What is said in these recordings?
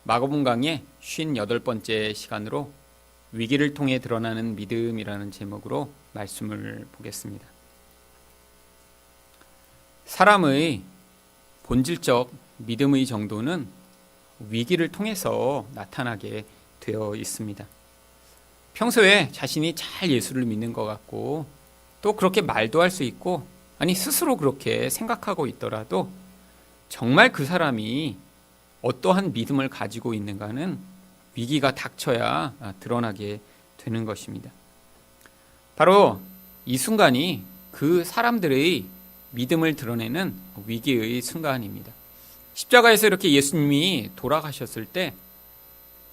마가복음 강의 58번째 시간으로 위기를 통해 드러나는 믿음이라는 제목으로 말씀을 보겠습니다. 사람의 본질적 믿음의 정도는 위기를 통해서 나타나게 되어 있습니다. 평소에 자신이 잘 예수를 믿는 것 같고 또 그렇게 말도 할 수 있고 스스로 그렇게 생각하고 있더라도 정말 그 사람이 어떠한 믿음을 가지고 있는가는 위기가 닥쳐야 드러나게 되는 것입니다. 바로 이 순간이 그 사람들의 믿음을 드러내는 위기의 순간입니다. 십자가에서 이렇게 예수님이 돌아가셨을 때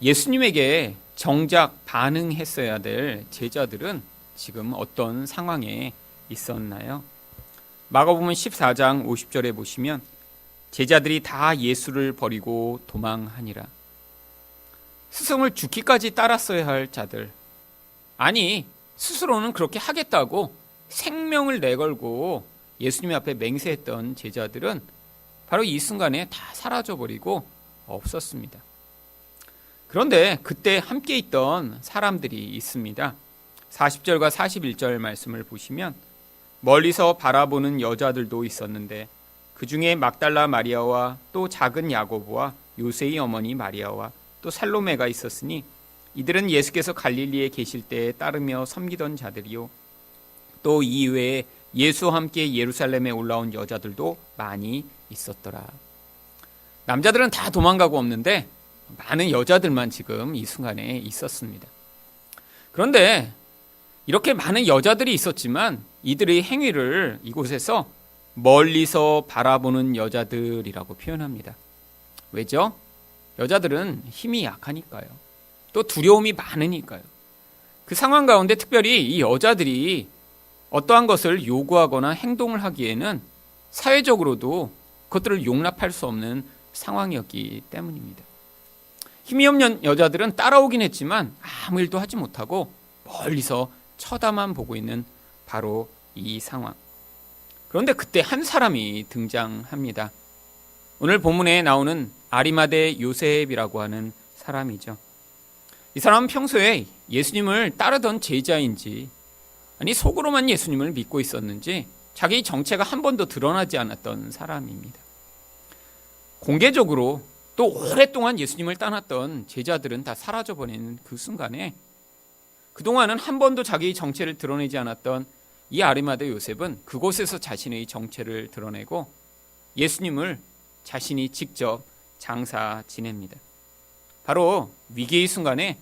예수님에게 정작 반응했어야 될 제자들은 지금 어떤 상황에 있었나요? 마가복음 14장 50절에 보시면 제자들이 다 예수를 버리고 도망하니라. 스승을 죽기까지 따랐어야 할 자들, 스스로는 그렇게 하겠다고 생명을 내걸고 예수님 앞에 맹세했던 제자들은 바로 이 순간에 다 사라져버리고 없었습니다. 그런데 그때 함께 있던 사람들이 있습니다. 40절과 41절 말씀을 보시면 멀리서 바라보는 여자들도 있었는데 그 중에 막달라 마리아와 또 작은 야고보와 요새의 어머니 마리아와 또 살로메가 있었으니 이들은 예수께서 갈릴리에 계실 때에 따르며 섬기던 자들이요, 또 이외에 예수와 함께 예루살렘에 올라온 여자들도 많이 있었더라. 남자들은 다 도망가고 없는데 많은 여자들만 지금 이 순간에 있었습니다. 그런데 이렇게 많은 여자들이 있었지만 이들의 행위를 이곳에서 멀리서 바라보는 여자들이라고 표현합니다. 왜죠? 여자들은 힘이 약하니까요. 또 두려움이 많으니까요. 그 상황 가운데 특별히 이 여자들이 어떠한 것을 요구하거나 행동을 하기에는 사회적으로도 그것들을 용납할 수 없는 상황이었기 때문입니다. 힘이 없는 여자들은 따라오긴 했지만 아무 일도 하지 못하고 멀리서 쳐다만 보고 있는 바로 이 상황. 그런데 그때 한 사람이 등장합니다. 오늘 본문에 나오는 아리마대 요셉이라고 하는 사람이죠. 이 사람은 평소에 예수님을 따르던 제자인지 속으로만 예수님을 믿고 있었는지 자기 정체가 한 번도 드러나지 않았던 사람입니다. 공개적으로 또 오랫동안 예수님을 따랐던 제자들은 다 사라져버리는 그 순간에 그동안은 한 번도 자기 정체를 드러내지 않았던 이 아리마대 요셉은 그곳에서 자신의 정체를 드러내고 예수님을 자신이 직접 장사 지냅니다. 바로 위기의 순간에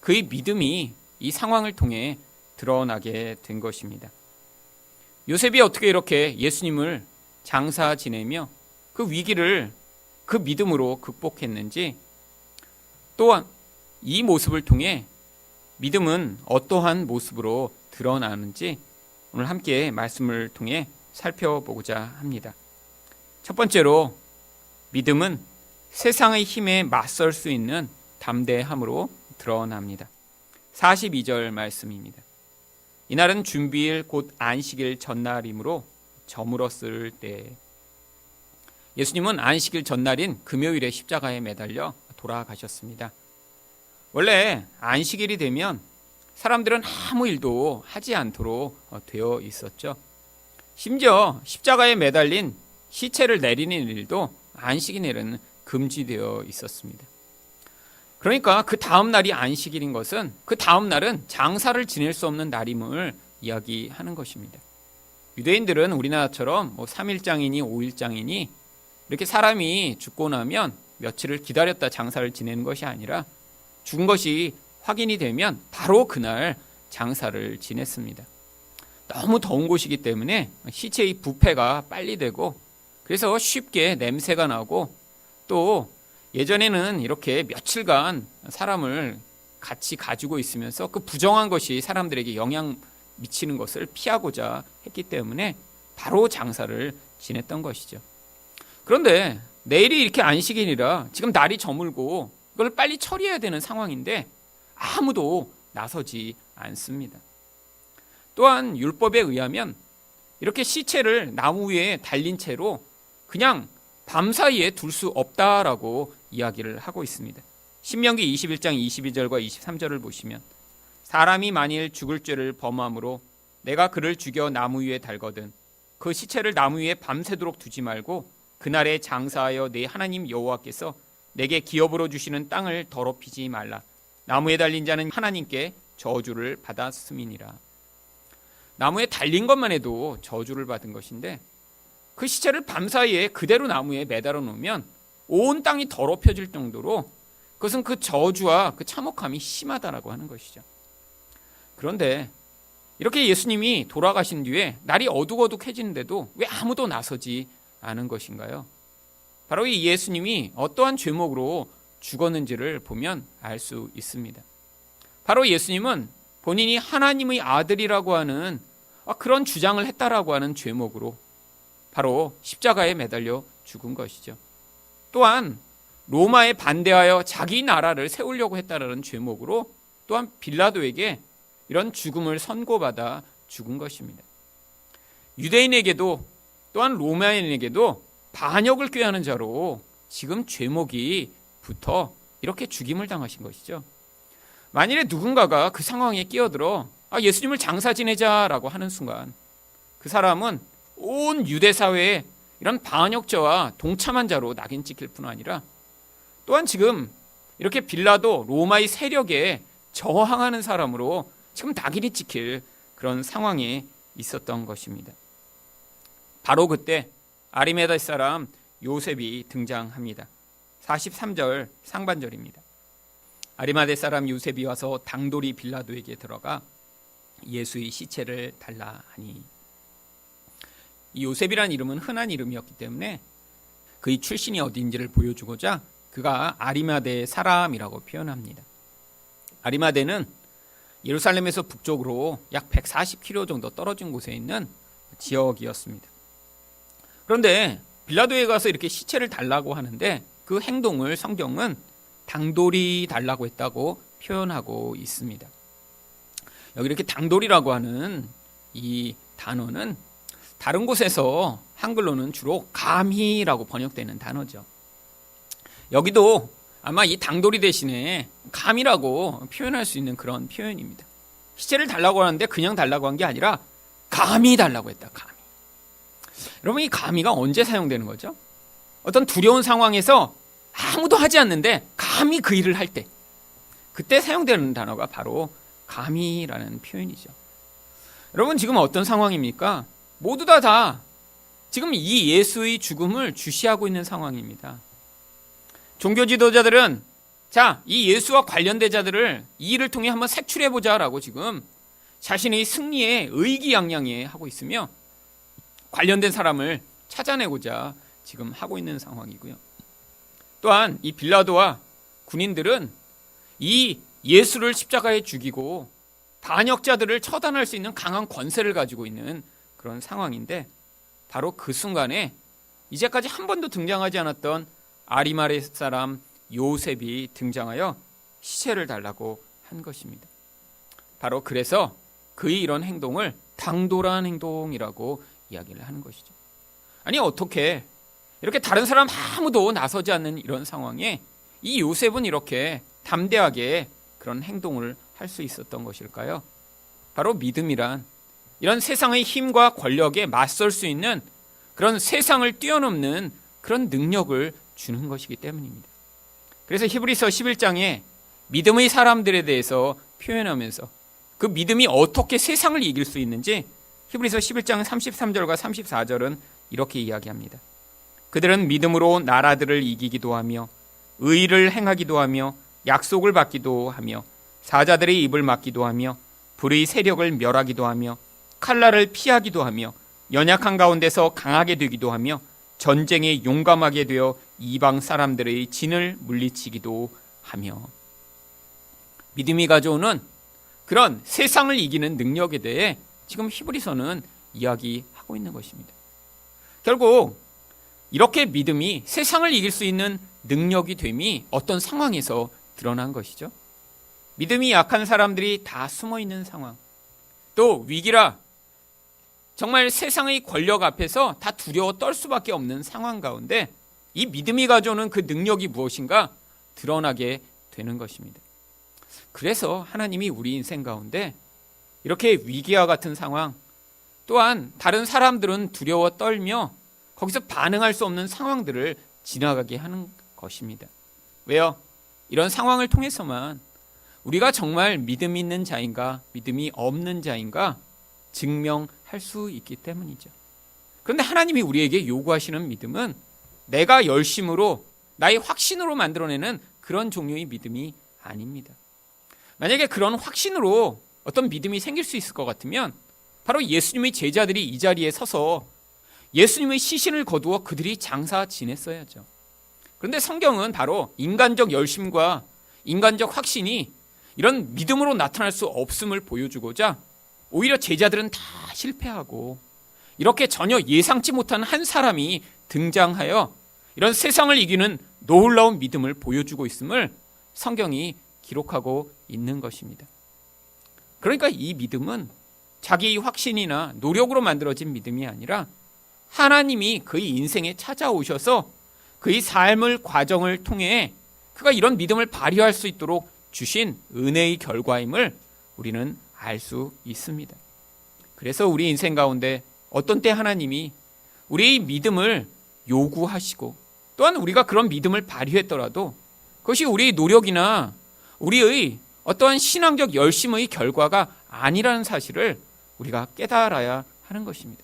그의 믿음이 이 상황을 통해 드러나게 된 것입니다. 요셉이 어떻게 이렇게 예수님을 장사 지내며 그 위기를 그 믿음으로 극복했는지, 또한 이 모습을 통해 믿음은 어떠한 모습으로 드러나는지 오늘 함께 말씀을 통해 살펴보고자 합니다. 첫 번째로 믿음은 세상의 힘에 맞설 수 있는 담대함으로 드러납니다. 42절 말씀입니다. 이날은 준비일 곧 안식일 전날이므로 저물었을 때, 예수님은 안식일 전날인 금요일에 십자가에 매달려 돌아가셨습니다. 원래 안식일이 되면 사람들은 아무 일도 하지 않도록 되어 있었죠. 심지어 십자가에 매달린 시체를 내리는 일도 안식일에는 금지되어 있었습니다. 그러니까 그 다음 날이 안식일인 것은 그 다음 날은 장사를 지낼 수 없는 날임을 이야기하는 것입니다. 유대인들은 우리나라처럼 3일장이니 5일장이니 이렇게 사람이 죽고 나면 며칠을 기다렸다 장사를 지내는 것이 아니라 죽은 것이 확인이 되면 바로 그날 장사를 지냈습니다. 너무 더운 곳이기 때문에 시체의 부패가 빨리 되고 그래서 쉽게 냄새가 나고, 또 예전에는 이렇게 며칠간 사람을 같이 가지고 있으면서 그 부정한 것이 사람들에게 영향 미치는 것을 피하고자 했기 때문에 바로 장사를 지냈던 것이죠. 그런데 내일이 이렇게 안식일이라 지금 날이 저물고 이걸 빨리 처리해야 되는 상황인데 아무도 나서지 않습니다. 또한 율법에 의하면 이렇게 시체를 나무 위에 달린 채로 그냥 밤사이에 둘 수 없다라고 이야기를 하고 있습니다. 신명기 21장 22절과 23절을 보시면 사람이 만일 죽을 죄를 범함으로 내가 그를 죽여 나무 위에 달거든 그 시체를 나무 위에 밤새도록 두지 말고 그날에 장사하여 내 하나님 여호와께서 내게 기업으로 주시는 땅을 더럽히지 말라. 나무에 달린 자는 하나님께 저주를 받았음이니라. 나무에 달린 것만 해도 저주를 받은 것인데 그 시체를 밤사이에 그대로 나무에 매달아 놓으면 온 땅이 더럽혀질 정도로 그것은 그 저주와 그 참혹함이 심하다라고 하는 것이죠. 그런데 이렇게 예수님이 돌아가신 뒤에 날이 어둑어둑해지는데도 왜 아무도 나서지 않은 것인가요? 바로 이 예수님이 어떠한 죄목으로 죽었는지를 보면 알 수 있습니다. 바로 예수님은 본인이 하나님의 아들이라고 하는 그런 주장을 했다라고 하는 죄목으로 바로 십자가에 매달려 죽은 것이죠. 또한 로마에 반대하여 자기 나라를 세우려고 했다라는 죄목으로 또한 빌라도에게 이런 죽음을 선고받아 죽은 것입니다. 유대인에게도 또한 로마인에게도 반역을 꾀하는 자로 지금 죄목이 붙어 이렇게 죽임을 당하신 것이죠. 만일에 누군가가 그 상황에 끼어들어 예수님을 장사 지내자라고 하는 순간 그 사람은 온 유대 사회에 이런 반역자와 동참한 자로 낙인 찍힐 뿐 아니라 또한 지금 이렇게 빌라도 로마의 세력에 저항하는 사람으로 지금 낙인이 찍힐 그런 상황에 있었던 것입니다. 바로 그때 아리마대 사람 요셉이 등장합니다. 43절 상반절입니다. 아리마대 사람 요셉이 와서 당돌이 빌라도에게 들어가 예수의 시체를 달라 하니, 이 요셉이라는 이름은 흔한 이름이었기 때문에 그의 출신이 어디인지를 보여주고자 그가 아리마대 사람이라고 표현합니다. 아리마대는 예루살렘에서 북쪽으로 약 140km 정도 떨어진 곳에 있는 지역이었습니다. 그런데 빌라도에 가서 이렇게 시체를 달라고 하는데 그 행동을 성경은 당돌이 달라고 했다고 표현하고 있습니다. 여기 이렇게 당돌이라고 하는 이 단어는 다른 곳에서 한글로는 주로 감히라고 번역되는 단어죠. 여기도 아마 이 당돌이 대신에 감이라고 표현할 수 있는 그런 표현입니다. 시체를 달라고 하는데 그냥 달라고 한 게 아니라 감히 달라고 했다. 감히. 여러분, 이 감히가 언제 사용되는 거죠? 어떤 두려운 상황에서 아무도 하지 않는데 감히 그 일을 할 때, 그때 사용되는 단어가 바로 감히라는 표현이죠. 여러분, 지금 어떤 상황입니까? 모두 다 지금 이 예수의 죽음을 주시하고 있는 상황입니다. 종교 지도자들은 이 예수와 관련된 자들을 이 일을 통해 한번 색출해보자라고 지금 자신의 승리에 의기양양해 하고 있으며 관련된 사람을 찾아내고자 지금 하고 있는 상황이고요. 또한 이 빌라도와 군인들은 이 예수를 십자가에 죽이고 반역자들을 처단할 수 있는 강한 권세를 가지고 있는 그런 상황인데, 바로 그 순간에 이제까지 한 번도 등장하지 않았던 아리마대 사람 요셉이 등장하여 시체를 달라고 한 것입니다. 바로 그래서 그의 이런 행동을 당돌한 행동이라고 이야기를 하는 것이죠. 아니, 어떻게 이렇게 다른 사람 아무도 나서지 않는 이런 상황에 이 요셉은 이렇게 담대하게 그런 행동을 할 수 있었던 것일까요? 바로 믿음이란 이런 세상의 힘과 권력에 맞설 수 있는 그런 세상을 뛰어넘는 그런 능력을 주는 것이기 때문입니다. 그래서 히브리서 11장에 믿음의 사람들에 대해서 표현하면서 그 믿음이 어떻게 세상을 이길 수 있는지 히브리서 11장 33절과 34절은 이렇게 이야기합니다. 그들은 믿음으로 나라들을 이기기도 하며 의를 행하기도 하며 약속을 받기도 하며 사자들의 입을 막기도 하며 불의 세력을 멸하기도 하며 칼날을 피하기도 하며 연약한 가운데서 강하게 되기도 하며 전쟁에 용감하게 되어 이방 사람들의 진을 물리치기도 하며, 믿음이 가져오는 그런 세상을 이기는 능력에 대해 지금 히브리서는 이야기하고 있는 것입니다. 결국 이렇게 믿음이 세상을 이길 수 있는 능력이 됨이 어떤 상황에서 드러난 것이죠. 믿음이 약한 사람들이 다 숨어 있는 상황, 또 위기라 정말 세상의 권력 앞에서 다 두려워 떨 수밖에 없는 상황 가운데 이 믿음이 가져오는 그 능력이 무엇인가 드러나게 되는 것입니다. 그래서 하나님이 우리 인생 가운데 이렇게 위기와 같은 상황, 또한 다른 사람들은 두려워 떨며 거기서 반응할 수 없는 상황들을 지나가게 하는 것입니다. 왜요? 이런 상황을 통해서만 우리가 정말 믿음 있는 자인가 믿음이 없는 자인가 증명할 수 있기 때문이죠. 그런데 하나님이 우리에게 요구하시는 믿음은 내가 열심으로 나의 확신으로 만들어내는 그런 종류의 믿음이 아닙니다. 만약에 그런 확신으로 어떤 믿음이 생길 수 있을 것 같으면 바로 예수님의 제자들이 이 자리에 서서 예수님의 시신을 거두어 그들이 장사 지냈어야죠. 그런데 성경은 바로 인간적 열심과 인간적 확신이 이런 믿음으로 나타날 수 없음을 보여주고자 오히려 제자들은 다 실패하고 이렇게 전혀 예상치 못한 한 사람이 등장하여 이런 세상을 이기는 놀라운 믿음을 보여주고 있음을 성경이 기록하고 있는 것입니다. 그러니까 이 믿음은 자기의 확신이나 노력으로 만들어진 믿음이 아니라 하나님이 그의 인생에 찾아오셔서 그의 삶의 과정을 통해 그가 이런 믿음을 발휘할 수 있도록 주신 은혜의 결과임을 우리는 알 수 있습니다. 그래서 우리 인생 가운데 어떤 때 하나님이 우리의 믿음을 요구하시고 또한 우리가 그런 믿음을 발휘했더라도 그것이 우리의 노력이나 우리의 어떠한 신앙적 열심의 결과가 아니라는 사실을 우리가 깨달아야 하는 것입니다.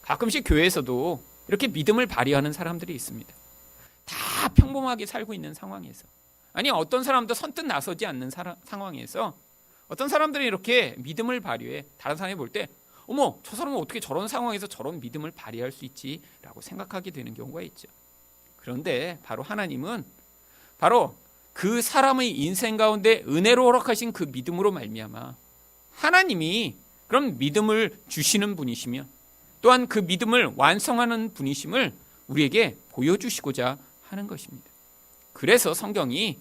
가끔씩 교회에서도 이렇게 믿음을 발휘하는 사람들이 있습니다. 다 평범하게 살고 있는 상황에서, 아니 어떤 사람도 선뜻 나서지 않는 상황에서 어떤 사람들이 이렇게 믿음을 발휘해 다른 사람이 볼 때 어머, 저 사람은 어떻게 저런 상황에서 저런 믿음을 발휘할 수 있지? 라고 생각하게 되는 경우가 있죠. 그런데 바로 하나님은 바로 그 사람의 인생 가운데 은혜로 허락하신 그 믿음으로 말미암아 하나님이 그런 믿음을 주시는 분이시며 또한 그 믿음을 완성하는 분이심을 우리에게 보여주시고자 하는 것입니다. 그래서 성경이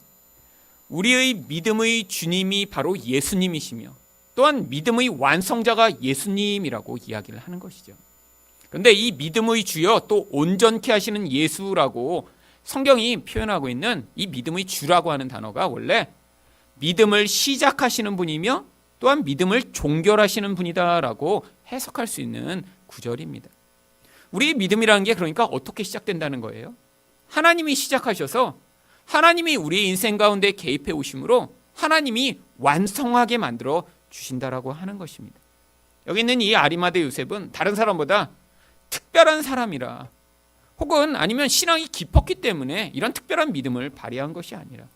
우리의 믿음의 주님이 바로 예수님이시며 또한 믿음의 완성자가 예수님이라고 이야기를 하는 것이죠. 그런데 이 믿음의 주여 또 온전케 하시는 예수라고 성경이 표현하고 있는 이 믿음의 주라고 하는 단어가 원래 믿음을 시작하시는 분이며 또한 믿음을 종결하시는 분이다라고 해석할 수 있는 구절입니다. 우리 믿음이라는 게 그러니까 어떻게 시작된다는 거예요? 하나님이 시작하셔서 하나님이 우리 인생 가운데 개입해 오심으로 하나님이 완성하게 만들어 주신다라고 하는 것입니다. 여기 있는 이 아리마대 요셉은 다른 사람보다 특별한 사람이라 혹은 아니면 신앙이 깊었기 때문에 이런 특별한 믿음을 발휘한 것이 아니라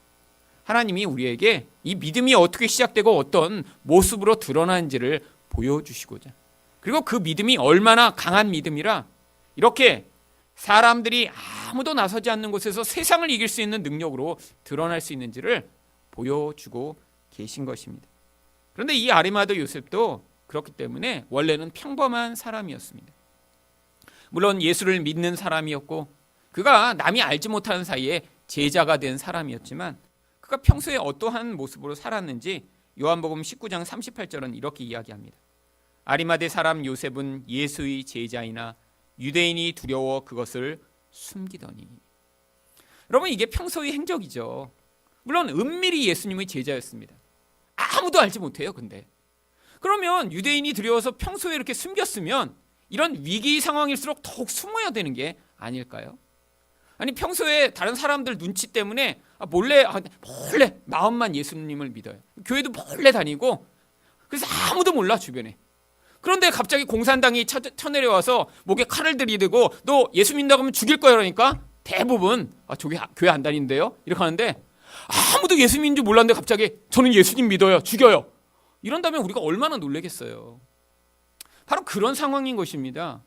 하나님이 우리에게 이 믿음이 어떻게 시작되고 어떤 모습으로 드러나는지를 보여주시고자, 그리고 그 믿음이 얼마나 강한 믿음이라 이렇게 사람들이 아무도 나서지 않는 곳에서 세상을 이길 수 있는 능력으로 드러날 수 있는지를 보여주고 계신 것입니다. 그런데 이 아리마대 요셉도 그렇기 때문에 원래는 평범한 사람이었습니다. 물론 예수를 믿는 사람이었고 그가 남이 알지 못하는 사이에 제자가 된 사람이었지만 그가 평소에 어떠한 모습으로 살았는지 요한복음 19장 38절은 이렇게 이야기합니다. 아리마대 사람 요셉은 예수의 제자이나 유대인이 두려워 그것을 숨기더니. 여러분, 이게 평소의 행적이죠. 물론 은밀히 예수님의 제자였습니다. 아무도 알지 못해요. 근데 그러면 유대인이 두려워서 평소에 이렇게 숨겼으면 이런 위기 상황일수록 더욱 숨어야 되는 게 아닐까요? 아니 평소에 다른 사람들 눈치 때문에 몰래 마음만 예수님을 믿어요. 교회도 몰래 다니고 그래서 아무도 몰라 주변에. 그런데 갑자기 공산당이 쳐내려와서 목에 칼을 들이대고 너 예수 믿는다고 하면 죽일 거야 그러니까 대부분 저기 교회 안 다니는데요? 이렇게 하는데 아무도 예수 믿는 줄 몰랐는데 갑자기 저는 예수님 믿어요. 죽여요. 이런다면 우리가 얼마나 놀라겠어요. 바로 그런 상황인 것입니다.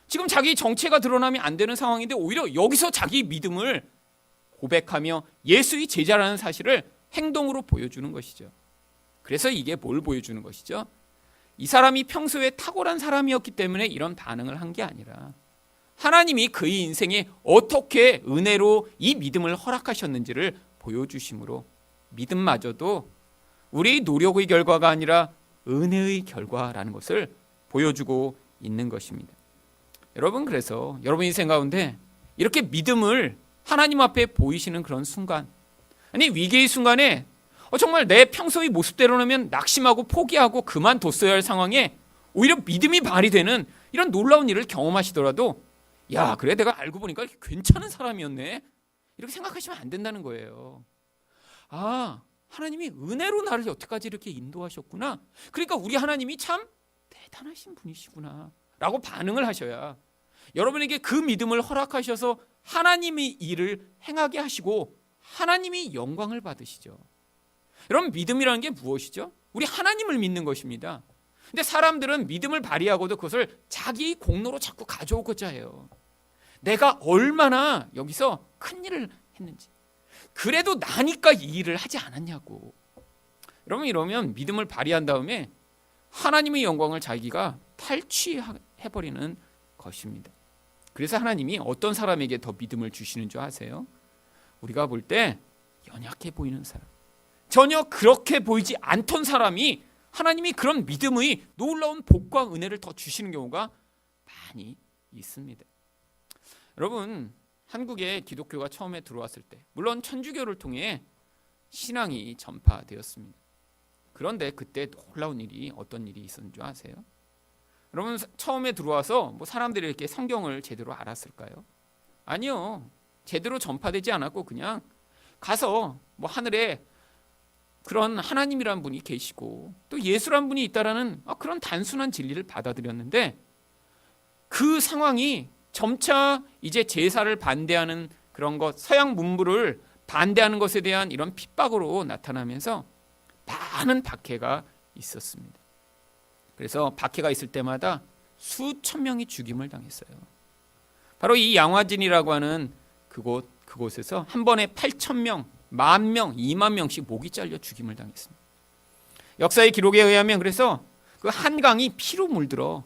지금 자기 정체가 드러나면 안 되는 상황인데 오히려 여기서 자기 믿음을 고백하며 예수의 제자라는 사실을 행동으로 보여주는 것이죠. 그래서 이게 뭘 보여주는 것이죠? 이 사람이 평소에 탁월한 사람이었기 때문에 이런 반응을 한 게 아니라 하나님이 그의 인생에 어떻게 은혜로 이 믿음을 허락하셨는지를 보여주심으로 믿음마저도 우리의 노력의 결과가 아니라 은혜의 결과라는 것을 보여주고 있는 것입니다. 여러분, 그래서 여러분 인생 가운데 이렇게 믿음을 하나님 앞에 보이시는 그런 순간, 아니 위기의 순간에 정말 내 평소의 모습대로라면 낙심하고 포기하고 그만뒀어야 할 상황에 오히려 믿음이 발휘되는 이런 놀라운 일을 경험하시더라도 야, 그래 내가 알고 보니까 괜찮은 사람이었네, 이렇게 생각하시면 안 된다는 거예요. 아, 하나님이 은혜로 나를 여태까지 이렇게 인도하셨구나, 그러니까 우리 하나님이 참 대단하신 분이시구나 라고 반응을 하셔야 여러분에게 그 믿음을 허락하셔서 하나님의 일을 행하게 하시고 하나님이 영광을 받으시죠. 여러분, 믿음이라는 게 무엇이죠? 우리 하나님을 믿는 것입니다. 근데 사람들은 믿음을 발휘하고도 그것을 자기 공로로 자꾸 가져오고자 해요. 내가 얼마나 여기서 큰 일을 했는지, 그래도 나니까 이 일을 하지 않았냐고. 여러분, 이러면 믿음을 발휘한 다음에 하나님의 영광을 자기가 탈취해버리는 것입니다. 그래서 하나님이 어떤 사람에게 더 믿음을 주시는 줄 아세요? 우리가 볼 때 연약해 보이는 사람, 전혀 그렇게 보이지 않던 사람이 하나님이 그런 믿음의 놀라운 복과 은혜를 더 주시는 경우가 많이 있습니다. 여러분, 한국에 기독교가 처음에 들어왔을 때 물론 천주교를 통해 신앙이 전파되었습니다. 그런데 그때 놀라운 일이, 어떤 일이 있었는 줄 아세요? 여러분, 처음에 들어와서 뭐 사람들이 이렇게 성경을 제대로 알았을까요? 아니요. 제대로 전파되지 않았고 그냥 가서 뭐 하늘에 그런 하나님이란 분이 계시고 또 예수란 분이 있다라는 그런 단순한 진리를 받아들였는데, 그 상황이 점차 이제 제사를 반대하는 그런 것, 서양 문물을 반대하는 것에 대한 이런 핍박으로 나타나면서 많은 박해가 있었습니다. 그래서 박해가 있을 때마다 수천 명이 죽임을 당했어요. 바로 이 양화진이라고 하는 그곳에서 한 번에 8,000명, 10,000명, 20,000명씩 목이 잘려 죽임을 당했습니다. 역사의 기록에 의하면 그래서 그 한강이 피로 물들어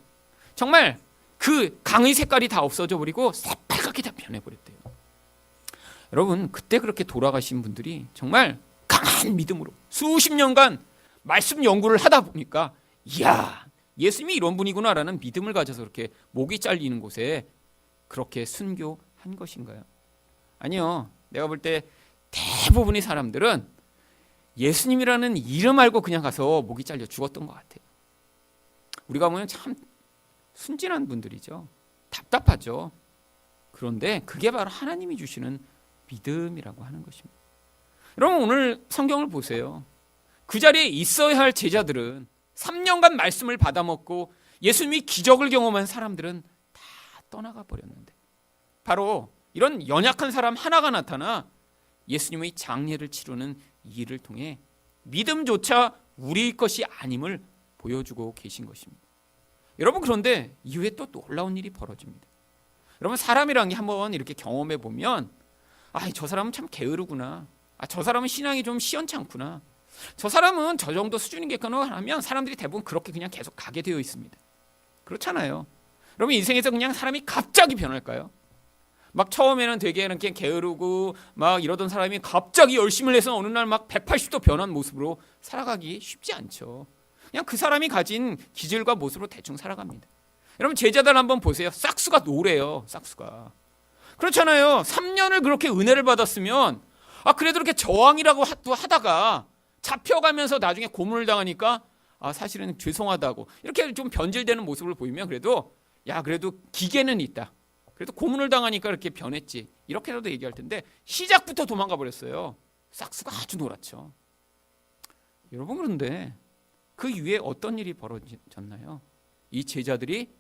정말 그 강의 색깔이 다 없어져 버리고 새빨갛게 다 변해버렸대요. 여러분, 그때 그렇게 돌아가신 분들이 정말 강한 믿음으로 수십 년간 말씀 연구를 하다 보니까 이야, 예수님이 이런 분이구나라는 믿음을 가져서 그렇게 목이 잘리는 곳에 그렇게 순교한 것인가요? 아니요. 내가 볼 때 대부분의 사람들은 예수님이라는 이름 알고 그냥 가서 목이 잘려 죽었던 것 같아요. 우리가 보면 참 순진한 분들이죠. 답답하죠. 그런데 그게 바로 하나님이 주시는 믿음이라고 하는 것입니다. 여러분, 오늘 성경을 보세요. 그 자리에 있어야 할 제자들은 3년간 말씀을 받아먹고 예수님이 기적을 경험한 사람들은 다 떠나가 버렸는데, 바로 이런 연약한 사람 하나가 나타나 예수님의 장례를 치르는 이 일을 통해 믿음조차 우리의 것이 아님을 보여주고 계신 것입니다. 여러분, 그런데 이후에 또 놀라운 일이 벌어집니다. 여러분, 사람이란 게 한번 이렇게 경험해 보면 저 사람은 참 게으르구나, 저 사람은 신앙이 좀 시원찮구나, 저 사람은 저 정도 수준이겠거나 하면 사람들이 대부분 그렇게 그냥 계속 가게 되어 있습니다. 그렇잖아요. 여러분, 인생에서 그냥 사람이 갑자기 변할까요? 막 처음에는 되게 이렇게 게으르고 막 이러던 사람이 갑자기 열심을 해서 어느 날 막 180도 변한 모습으로 살아가기 쉽지 않죠. 그냥 그 사람이 가진 기질과 모습으로 대충 살아갑니다. 여러분, 제자들 한번 보세요. 싹수가 노래요. 싹수가. 그렇잖아요. 3년을 그렇게 은혜를 받았으면 그래도 이렇게 저항이라고 하다가 잡혀가면서 나중에 고문을 당하니까 사실은 죄송하다고 이렇게 좀 변질되는 모습을 보이면 그래도 그래도 기계는 있다, 그래도 고문을 당하니까 이렇게 변했지, 이렇게라도 얘기할 텐데 시작부터 도망가 버렸어요. 싹수가 아주 놀았죠. 여러분, 그런데 그 이후에 어떤 일이 벌어졌나요? 이 제자들이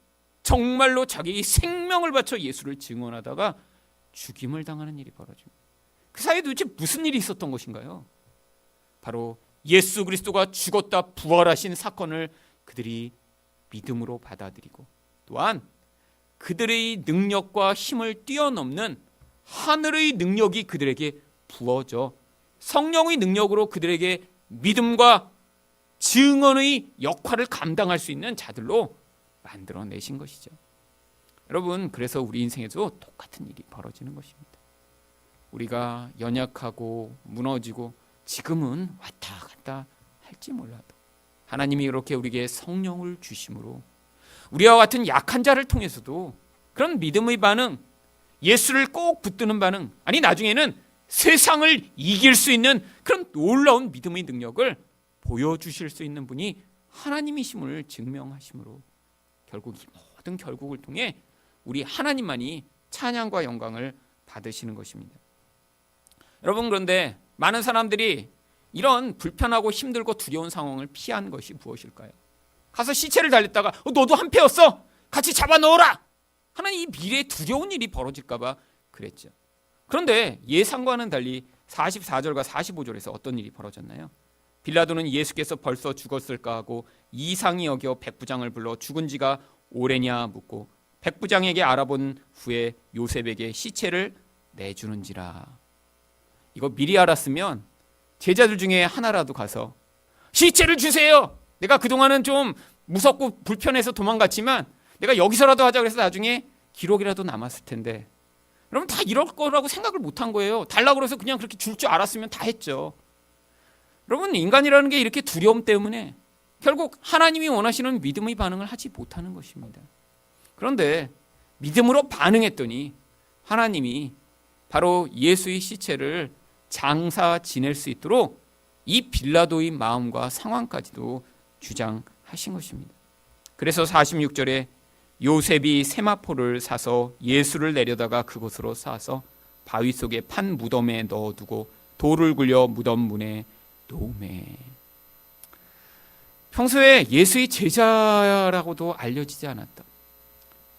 정말로 자기 생명을 바쳐 예수를 증언하다가 죽임을 당하는 일이 벌어집니다. 그 사이에 도대체 무슨 일이 있었던 것인가요? 바로 예수 그리스도가 죽었다 부활하신 사건을 그들이 믿음으로 받아들이고, 또한 그들의 능력과 힘을 뛰어넘는 하늘의 능력이 그들에게 부어져 성령의 능력으로 그들에게 믿음과 증언의 역할을 감당할 수 있는 자들로 만들어내신 것이죠. 여러분, 그래서 우리 인생에도 똑같은 일이 벌어지는 것입니다. 우리가 연약하고 무너지고 지금은 왔다 갔다 할지 몰라도 하나님이 이렇게 우리에게 성령을 주심으로 우리와 같은 약한 자를 통해서도 그런 믿음의 반응, 예수를 꼭 붙드는 반응, 아니 나중에는 세상을 이길 수 있는 그런 놀라운 믿음의 능력을 보여주실 수 있는 분이 하나님이심을 증명하심으로 결국 이 모든 결국을 통해 우리 하나님만이 찬양과 영광을 받으시는 것입니다. 여러분, 그런데 많은 사람들이 이런 불편하고 힘들고 두려운 상황을 피한 것이 무엇일까요? 가서 시체를 달렸다가 너도 한패였어, 같이 잡아넣어라 하는 이 미래에 두려운 일이 벌어질까 봐 그랬죠. 그런데 예상과는 달리 44절과 45절에서 어떤 일이 벌어졌나요? 빌라도는 예수께서 벌써 죽었을까 하고 이상히 여겨 백부장을 불러 죽은 지가 오래냐 묻고 백부장에게 알아본 후에 요셉에게 시체를 내주는지라. 이거 미리 알았으면 제자들 중에 하나라도 가서 시체를 주세요, 내가 그동안은 좀 무섭고 불편해서 도망갔지만 내가 여기서라도 하자 그래서 나중에 기록이라도 남았을 텐데, 여러분 다 이럴 거라고 생각을 못한 거예요. 달라고 그래서 그냥 그렇게 줄 줄 알았으면 다 했죠. 여러분, 인간이라는 게 이렇게 두려움 때문에 결국 하나님이 원하시는 믿음의 반응을 하지 못하는 것입니다. 그런데 믿음으로 반응했더니 하나님이 바로 예수의 시체를 장사 지낼 수 있도록 이 빌라도의 마음과 상황까지도 주장하신 것입니다. 그래서 46절에 요셉이 세마포를 사서 예수를 내려다가 그곳으로 쌓아서 바위 속에 판 무덤에 넣어두고 돌을 굴려 무덤 문에 놓으매. 평소에 예수의 제자라고도 알려지지 않았던,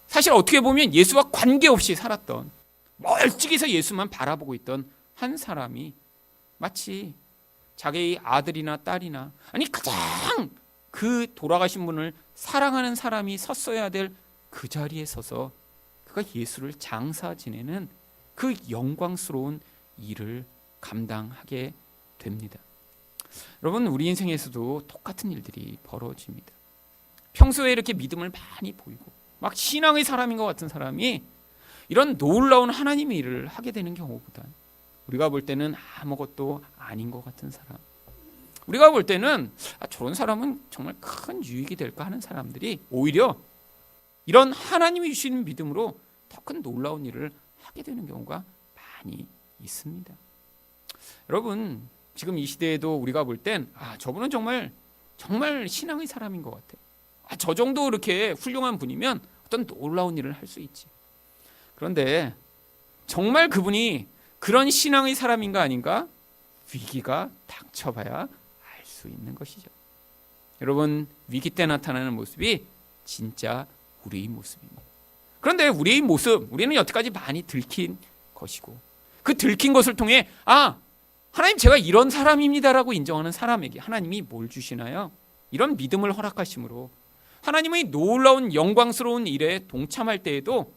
사실 어떻게 보면 예수와 관계없이 살았던, 멀찍이서 예수만 바라보고 있던 한 사람이 마치 자기의 아들이나 딸이나, 아니 가장 그 돌아가신 분을 사랑하는 사람이 섰어야 될 그 자리에 서서 그가 예수를 장사 지내는 그 영광스러운 일을 감당하게 됩니다. 여러분, 우리 인생에서도 똑같은 일들이 벌어집니다. 평소에 이렇게 믿음을 많이 보이고 막 신앙의 사람인 것 같은 사람이 이런 놀라운 하나님의 일을 하게 되는 경우보다 우리가 볼 때는 아무것도 아닌 것 같은 사람, 우리가 볼 때는 저런 사람은 정말 큰 유익이 될까 하는 사람들이 오히려 이런 하나님이 주시는 믿음으로 더 큰 놀라운 일을 하게 되는 경우가 많이 있습니다. 여러분, 지금 이 시대에도 우리가 볼 땐 저분은 정말 신앙의 사람인 것 같아, 저 정도 이렇게 훌륭한 분이면 어떤 놀라운 일을 할 수 있지. 그런데 정말 그분이 그런 신앙의 사람인가 아닌가, 위기가 닥쳐봐야 알 수 있는 것이죠. 여러분, 위기 때 나타나는 모습이 진짜 우리의 모습입니다. 그런데 우리의 모습, 우리는 여태까지 많이 들킨 것이고, 그 들킨 것을 통해 하나님 제가 이런 사람입니다라고 인정하는 사람에게 하나님이 뭘 주시나요? 이런 믿음을 허락하심으로 하나님의 놀라운 영광스러운 일에 동참할 때에도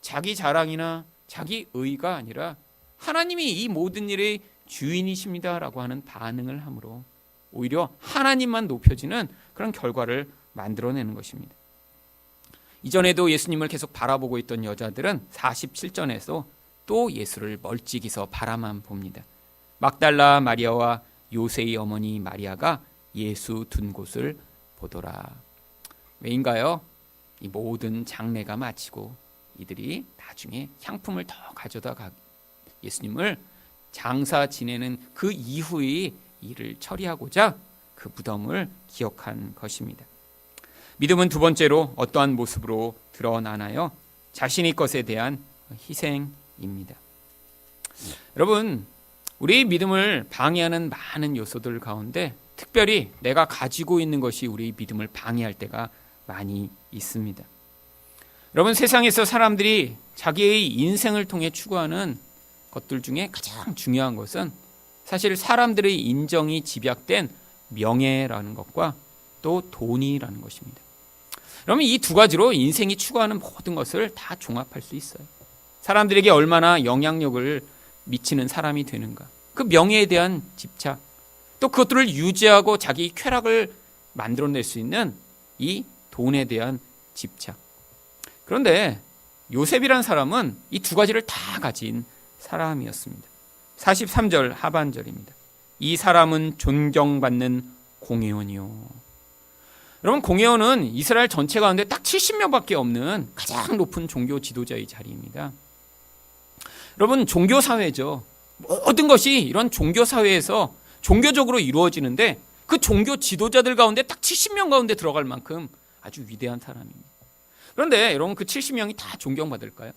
자기 자랑이나 자기 의가 아니라 하나님이 이 모든 일의 주인이십니다라고 하는 반응을 함으로 오히려 하나님만 높여지는 그런 결과를 만들어내는 것입니다. 이전에도 예수님을 계속 바라보고 있던 여자들은 47절에서 또 예수를 멀찍이서 바라만 봅니다. 막달라 마리아와 요새의 어머니 마리아가 예수 둔 곳을 보더라. 왜인가요? 이 모든 장례가 마치고 이들이 나중에 향품을 더 가져다 예수님을 장사 지내는 그 이후의 일을 처리하고자 그 무덤을 기억한 것입니다. 믿음은 두 번째로 어떠한 모습으로 드러나나요? 자신의 것에 대한 희생입니다. 여러분, 우리 믿음을 방해하는 많은 요소들 가운데 특별히 내가 가지고 있는 것이 우리 믿음을 방해할 때가 많이 있습니다. 여러분, 세상에서 사람들이 자기의 인생을 통해 추구하는 것들 중에 가장 중요한 것은 사실 사람들의 인정이 집약된 명예라는 것과 또 돈이라는 것입니다. 그러면 이 두 가지로 인생이 추구하는 모든 것을 다 종합할 수 있어요. 사람들에게 얼마나 영향력을 미치는 사람이 되는가, 그 명예에 대한 집착, 또 그것들을 유지하고 자기 쾌락을 만들어낼 수 있는 이 돈에 대한 집착. 그런데 요셉이라는 사람은 이 두 가지를 다 가진 사람이었습니다. 43절 하반절입니다. 이 사람은 존경받는 공회원이요. 여러분, 공회원은 이스라엘 전체 가운데 딱 70명밖에 없는 가장 높은 종교 지도자의 자리입니다. 여러분, 종교 사회죠. 모든 것이 이런 종교 사회에서 종교적으로 이루어지는데 그 종교 지도자들 가운데 딱 70명 가운데 들어갈 만큼 아주 위대한 사람입니다. 그런데 여러분, 그 70명이 다 존경받을까요?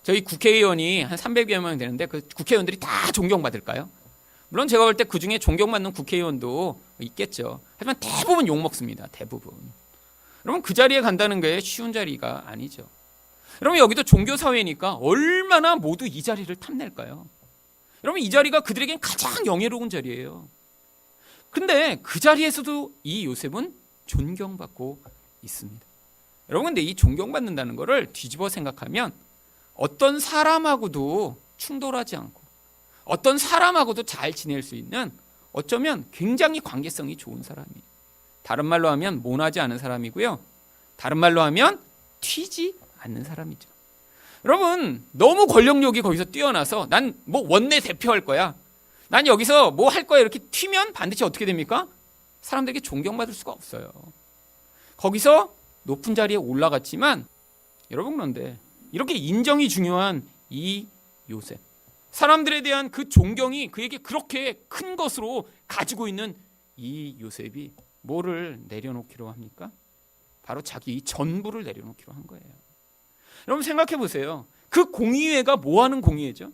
저희 국회의원이 한 300여 명 되는데 그 국회의원들이 다 존경받을까요? 물론 제가 볼 때 그 중에 존경받는 국회의원도 있겠죠. 하지만 대부분 욕먹습니다. 대부분. 여러분, 그 자리에 간다는 게 쉬운 자리가 아니죠. 여러분, 여기도 종교사회니까 얼마나 모두 이 자리를 탐낼까요? 여러분, 이 자리가 그들에겐 가장 영예로운 자리예요. 근데 그 자리에서도 이 요셉은 존경받고 있습니다. 여러분, 근데 이 존경받는다는 것을 뒤집어 생각하면 어떤 사람하고도 충돌하지 않고 어떤 사람하고도 잘 지낼 수 있는 어쩌면 굉장히 관계성이 좋은 사람이에요. 다른 말로 하면 모나지 않은 사람이고요. 다른 말로 하면 튀지 않는 사람이죠. 여러분, 너무 권력욕이 거기서 뛰어나서 난 뭐 원내 대표할 거야, 난 여기서 뭐 할 거야, 이렇게 튀면 반드시 어떻게 됩니까? 사람들에게 존경받을 수가 없어요. 거기서 높은 자리에 올라갔지만 여러분, 그런데 이렇게 인정이 중요한 이 요셉, 사람들에 대한 그 존경이 그에게 그렇게 큰 것으로 가지고 있는 이 요셉이 뭐를 내려놓기로 합니까? 바로 자기 전부를 내려놓기로 한 거예요. 여러분, 생각해 보세요. 그 공의회가 뭐 하는 공의회죠?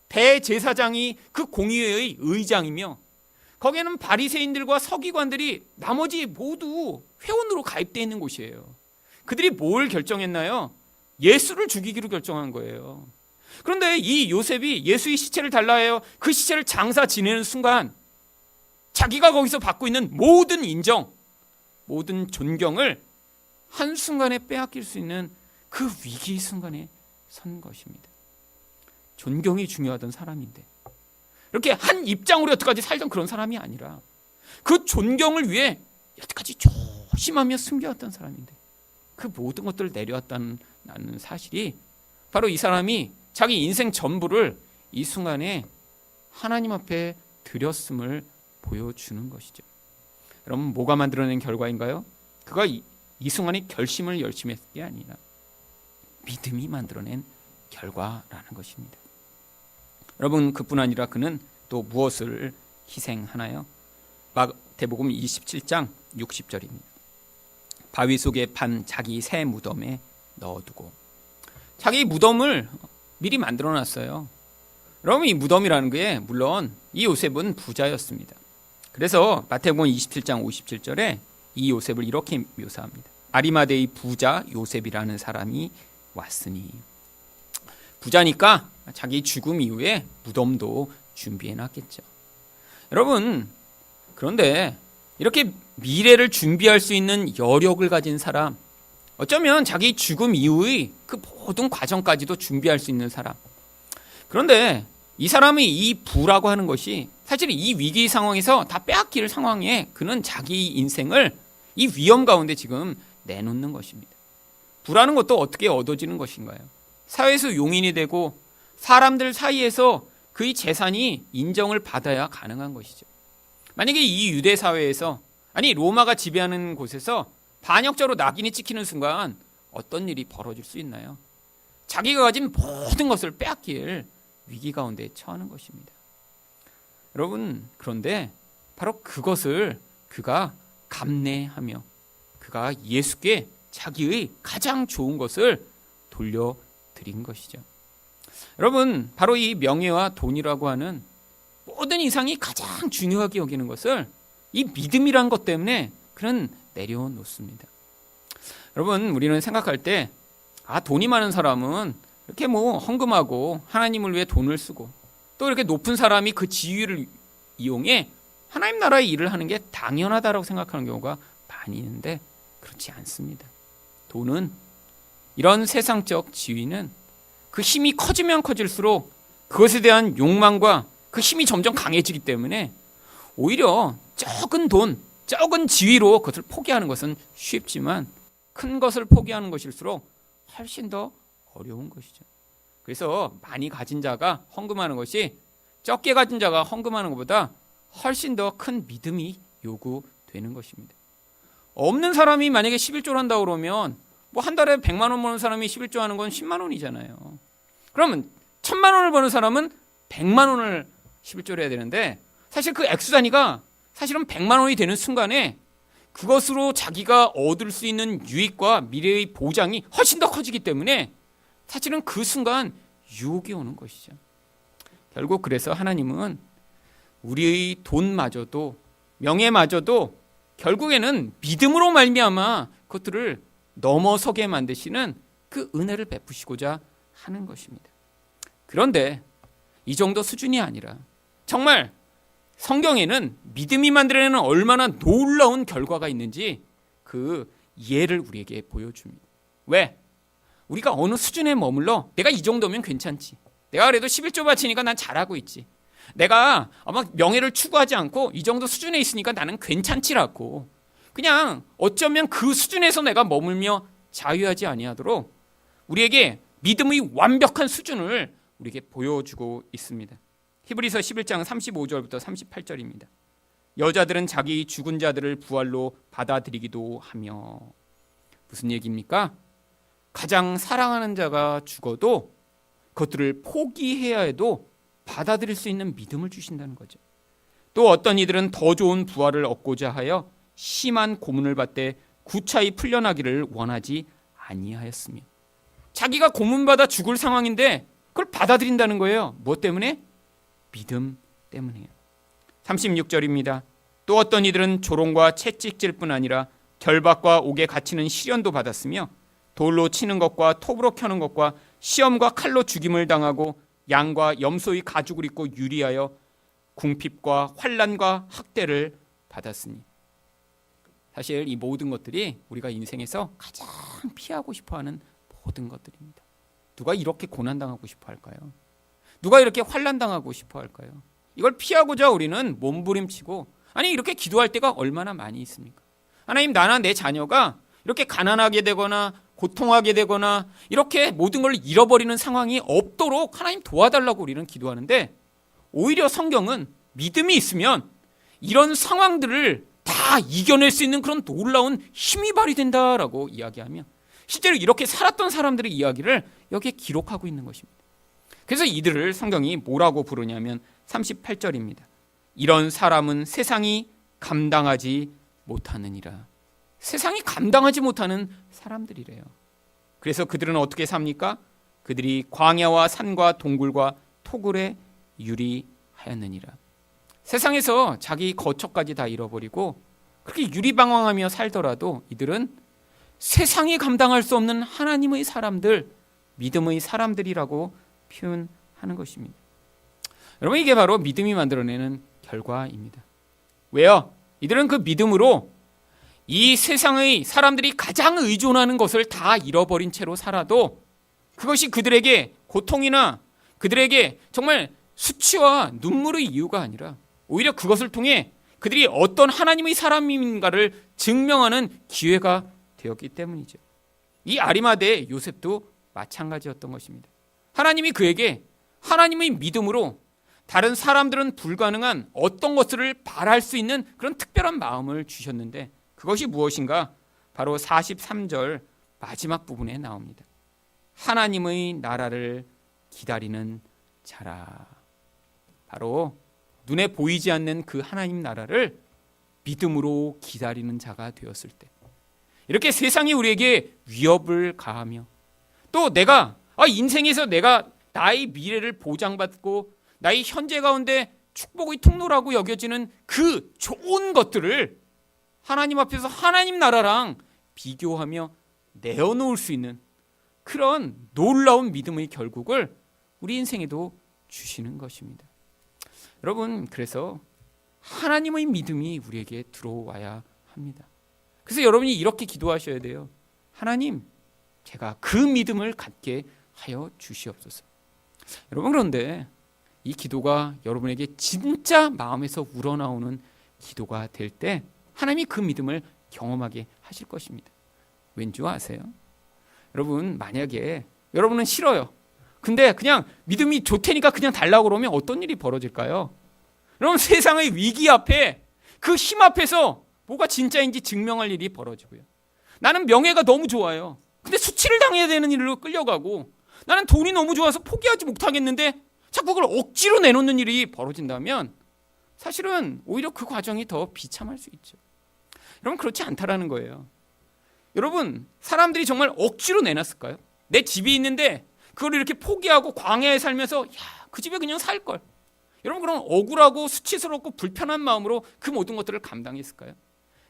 대제사장이 그 공의회의 의장이며 거기에는 바리새인들과 서기관들이 나머지 모두 회원으로 가입되어 있는 곳이에요. 그들이 뭘 결정했나요? 예수를 죽이기로 결정한 거예요. 그런데 이 요셉이 예수의 시체를 달라 해요. 그 시체를 장사 지내는 순간 자기가 거기서 받고 있는 모든 인정, 모든 존경을 한순간에 빼앗길 수 있는 그 위기의 순간에 선 것입니다. 존경이 중요하던 사람인데 이렇게 한 입장으로 여태까지 살던 그런 사람이 아니라 그 존경을 위해 여태까지 조심하며 숨겨왔던 사람인데 그 모든 것들을 내려왔다는 사실이 바로 이 사람이 자기 인생 전부를 이 순간에 하나님 앞에 드렸음을 보여주는 것이죠. 여러분, 뭐가 만들어낸 결과인가요? 그가 이 순간에 결심을 열심히 했을 게 아니라 믿음이 만들어낸 결과라는 것입니다. 여러분, 그뿐 아니라 그는 또 무엇을 희생하나요? 마태복음 27장 60절입니다. 바위 속에 판 자기 새 무덤에 넣어두고, 자기 무덤을 미리 만들어놨어요. 여러분, 이 무덤이라는 게 물론 이 요셉은 부자였습니다. 그래서 마태복음 27장 57절에 이 요셉을 이렇게 묘사합니다. 아리마대의 부자 요셉이라는 사람이 왔으니. 부자니까 자기 죽음 이후에 무덤도 준비해놨겠죠. 여러분, 그런데 이렇게 미래를 준비할 수 있는 여력을 가진 사람, 어쩌면 자기 죽음 이후의 그 모든 과정까지도 준비할 수 있는 사람, 그런데 이 사람의 이 부라고 하는 것이 사실 이 위기 상황에서 다 빼앗길 상황에 그는 자기 인생을 이 위험 가운데 지금 내놓는 것입니다. 부라는 것도 어떻게 얻어지는 것인가요? 사회에서 용인이 되고 사람들 사이에서 그의 재산이 인정을 받아야 가능한 것이죠. 만약에 이 유대 사회에서, 아니 로마가 지배하는 곳에서 반역자로 낙인이 찍히는 순간 어떤 일이 벌어질 수 있나요? 자기가 가진 모든 것을 빼앗길 위기 가운데 처하는 것입니다. 여러분, 그런데 바로 그것을 그가 감내하며 그가 예수께 자기의 가장 좋은 것을 돌려드린 것이죠. 여러분, 바로 이 명예와 돈이라고 하는 모든 이상이 가장 중요하게 여기는 것을 이 믿음이란 것 때문에 그는 내려놓습니다. 여러분, 우리는 생각할 때 돈이 많은 사람은 이렇게 뭐 헌금하고 하나님을 위해 돈을 쓰고 또 이렇게 높은 사람이 그 지위를 이용해 하나님 나라의 일을 하는 게 당연하다라고 생각하는 경우가 많이 있는데 그렇지 않습니다. 돈은, 이런 세상적 지위는 그 힘이 커지면 커질수록 그것에 대한 욕망과 그 힘이 점점 강해지기 때문에 오히려 적은 돈, 적은 지위로 그것을 포기하는 것은 쉽지만 큰 것을 포기하는 것일수록 훨씬 더 어려운 것이죠. 그래서 많이 가진 자가 헌금하는 것이 적게 가진 자가 헌금하는 것보다 훨씬 더 큰 믿음이 요구되는 것입니다. 없는 사람이 만약에 11조를 한다고 그러면 뭐 한 달에 100만 원 버는 사람이 11조 하는 건 10만 원이잖아요. 그러면 1,000만 원을 버는 사람은 100만 원을 11조를 해야 되는데 사실 그 액수 단위가 사실은 100만 원이 되는 순간에 그것으로 자기가 얻을 수 있는 유익과 미래의 보장이 훨씬 더 커지기 때문에 사실은 그 순간 유혹이 오는 것이죠. 결국 그래서 하나님은 우리의 돈마저도 명예마저도 결국에는 믿음으로 말미암아 그것들을 넘어서게 만드시는 그 은혜를 베푸시고자 하는 것입니다. 그런데 이 정도 수준이 아니라 정말 성경에는 믿음이 만들어내는 얼마나 놀라운 결과가 있는지 그 예를 우리에게 보여줍니다. 왜? 우리가 어느 수준에 머물러 내가 이 정도면 괜찮지. 내가 그래도 11조 바치니까 난 잘하고 있지. 내가 아마 명예를 추구하지 않고 이 정도 수준에 있으니까 나는 괜찮지라고. 그냥 어쩌면 그 수준에서 내가 머물며 자유하지 아니하도록 우리에게 믿음의 완벽한 수준을 우리에게 보여주고 있습니다. 히브리서 11장 35절부터 38절입니다. 여자들은 자기 죽은 자들을 부활로 받아들이기도 하며. 무슨 얘기입니까? 가장 사랑하는 자가 죽어도 그것들을 포기해야 해도 받아들일 수 있는 믿음을 주신다는 거죠. 또 어떤 이들은 더 좋은 부활을 얻고자 하여 심한 고문을 받되 구차히 풀려나기를 원하지 아니하였으며. 자기가 고문받아 죽을 상황인데 그걸 받아들인다는 거예요. 무엇 때문에? 믿음 때문이에요. 36절입니다. 또 어떤 이들은 조롱과 채찍질 뿐 아니라 결박과 옥에 갇히는 시련도 받았으며 돌로 치는 것과 톱으로 켜는 것과 시험과 칼로 죽임을 당하고 양과 염소의 가죽을 입고 유리하여 궁핍과 환난과 학대를 받았으니. 사실 이 모든 것들이 우리가 인생에서 가장 피하고 싶어하는 모든 것들입니다. 누가 이렇게 고난당하고 싶어 할까요? 누가 이렇게 환난당하고 싶어 할까요? 이걸 피하고자 우리는 몸부림치고, 아니 이렇게 기도할 때가 얼마나 많이 있습니까? 하나님, 나나 내 자녀가 이렇게 가난하게 되거나 고통하게 되거나 이렇게 모든 걸 잃어버리는 상황이 없도록 하나님 도와달라고 우리는 기도하는데, 오히려 성경은 믿음이 있으면 이런 상황들을 다 이겨낼 수 있는 그런 놀라운 힘이 발휘된다라고 이야기하며 실제로 이렇게 살았던 사람들의 이야기를 여기에 기록하고 있는 것입니다. 그래서 이들을 성경이 뭐라고 부르냐면 38절입니다. 이런 사람은 세상이 감당하지 못하느니라. 세상이 감당하지 못하는 사람들이래요. 그래서 그들은 어떻게 삽니까? 그들이 광야와 산과 동굴과 토굴에 유리하였느니라. 세상에서 자기 거처까지 다 잃어버리고 그렇게 유리방황하며 살더라도 이들은 세상이 감당할 수 없는 하나님의 사람들, 믿음의 사람들이라고 표현하는 것입니다. 여러분, 이게 바로 믿음이 만들어내는 결과입니다. 왜요? 이들은 그 믿음으로 이 세상의 사람들이 가장 의존하는 것을 다 잃어버린 채로 살아도 그것이 그들에게 고통이나 그들에게 정말 수치와 눈물의 이유가 아니라 오히려 그것을 통해 그들이 어떤 하나님의 사람인가를 증명하는 기회가 되었기 때문이죠. 이 아리마대의 요셉도 마찬가지였던 것입니다. 하나님이 그에게 하나님의 믿음으로 다른 사람들은 불가능한 어떤 것들을 바랄 수 있는 그런 특별한 마음을 주셨는데 그것이 무엇인가? 바로 43절 마지막 부분에 나옵니다. 하나님의 나라를 기다리는 자라. 바로 눈에 보이지 않는 그 하나님 나라를 믿음으로 기다리는 자가 되었을 때, 이렇게 세상이 우리에게 위협을 가하며 또 내가 인생에서 내가 나의 미래를 보장받고 나의 현재 가운데 축복의 통로라고 여겨지는 그 좋은 것들을 하나님 앞에서 하나님 나라랑 비교하며 내어놓을 수 있는 그런 놀라운 믿음의 결국을 우리 인생에도 주시는 것입니다. 여러분, 그래서 하나님의 믿음이 우리에게 들어와야 합니다. 그래서 여러분이 이렇게 기도하셔야 돼요. 하나님, 제가 그 믿음을 갖게 하여 주시옵소서. 여러분, 그런데 이 기도가 여러분에게 진짜 마음에서 우러나오는 기도가 될 때 하나님이 그 믿음을 경험하게 하실 것입니다. 왠지 아세요? 여러분, 만약에 여러분은 싫어요. 근데 그냥 믿음이 좋다니까 그냥 달라고 그러면 어떤 일이 벌어질까요? 여러분, 세상의 위기 앞에 그 힘 앞에서 뭐가 진짜인지 증명할 일이 벌어지고요. 나는 명예가 너무 좋아요. 근데 수치를 당해야 되는 일로 끌려가고 나는 돈이 너무 좋아서 포기하지 못하겠는데 자꾸 그걸 억지로 내놓는 일이 벌어진다면 사실은 오히려 그 과정이 더 비참할 수 있죠. 여러분, 그렇지 않다라는 거예요. 여러분, 사람들이 정말 억지로 내놨을까요? 내 집이 있는데 그걸 이렇게 포기하고 광야에 살면서 그 집에 그냥 살 걸. 여러분, 그럼 억울하고 수치스럽고 불편한 마음으로 그 모든 것들을 감당했을까요?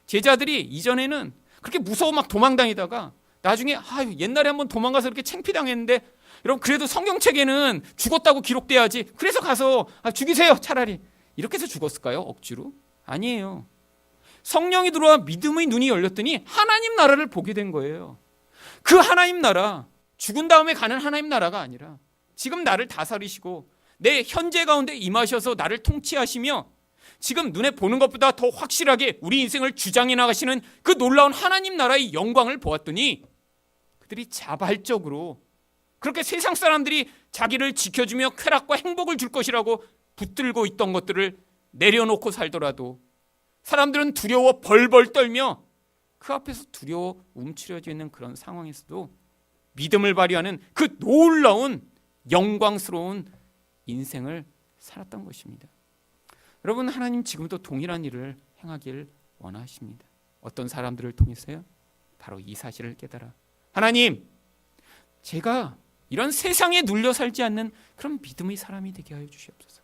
제자들이 이전에는 그렇게 무서워 막 도망다니다가 나중에 옛날에 한번 도망가서 이렇게 창피당했는데 여러분, 그래도 성경책에는 죽었다고 기록돼야지. 그래서 가서 죽이세요 차라리. 이렇게 해서 죽었을까요? 억지로? 아니에요. 성령이 들어와 믿음의 눈이 열렸더니 하나님 나라를 보게 된 거예요. 그 하나님 나라, 죽은 다음에 가는 하나님 나라가 아니라 지금 나를 다스리시고 내 현재 가운데 임하셔서 나를 통치하시며 지금 눈에 보는 것보다 더 확실하게 우리 인생을 주장해 나가시는 그 놀라운 하나님 나라의 영광을 보았더니 그들이 자발적으로 그렇게 세상 사람들이 자기를 지켜주며 쾌락과 행복을 줄 것이라고 붙들고 있던 것들을 내려놓고 살더라도 사람들은 두려워 벌벌 떨며 그 앞에서 두려워 움츠려져 있는 그런 상황에서도 믿음을 발휘하는 그 놀라운 영광스러운 인생을 살았던 것입니다. 여러분, 하나님 지금도 동일한 일을 행하길 원하십니다. 어떤 사람들을 통해서요? 바로 이 사실을 깨달아 하나님, 제가 이런 세상에 눌려 살지 않는 그런 믿음의 사람이 되게 하여 주시옵소서.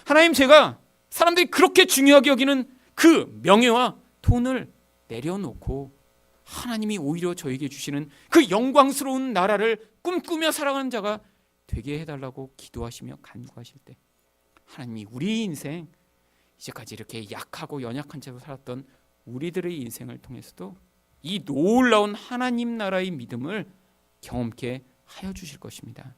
하나님, 제가 사람들이 그렇게 중요하게 여기는 그 명예와 돈을 내려놓고 하나님이 오히려 저에게 주시는 그 영광스러운 나라를 꿈꾸며 살아가는 자가 되게 해달라고 기도하시며 간구하실 때 하나님이 우리 인생, 이제까지 이렇게 약하고 연약한 채로 살았던 우리들의 인생을 통해서도 이 놀라운 하나님 나라의 믿음을 경험케 하여 주실 것입니다.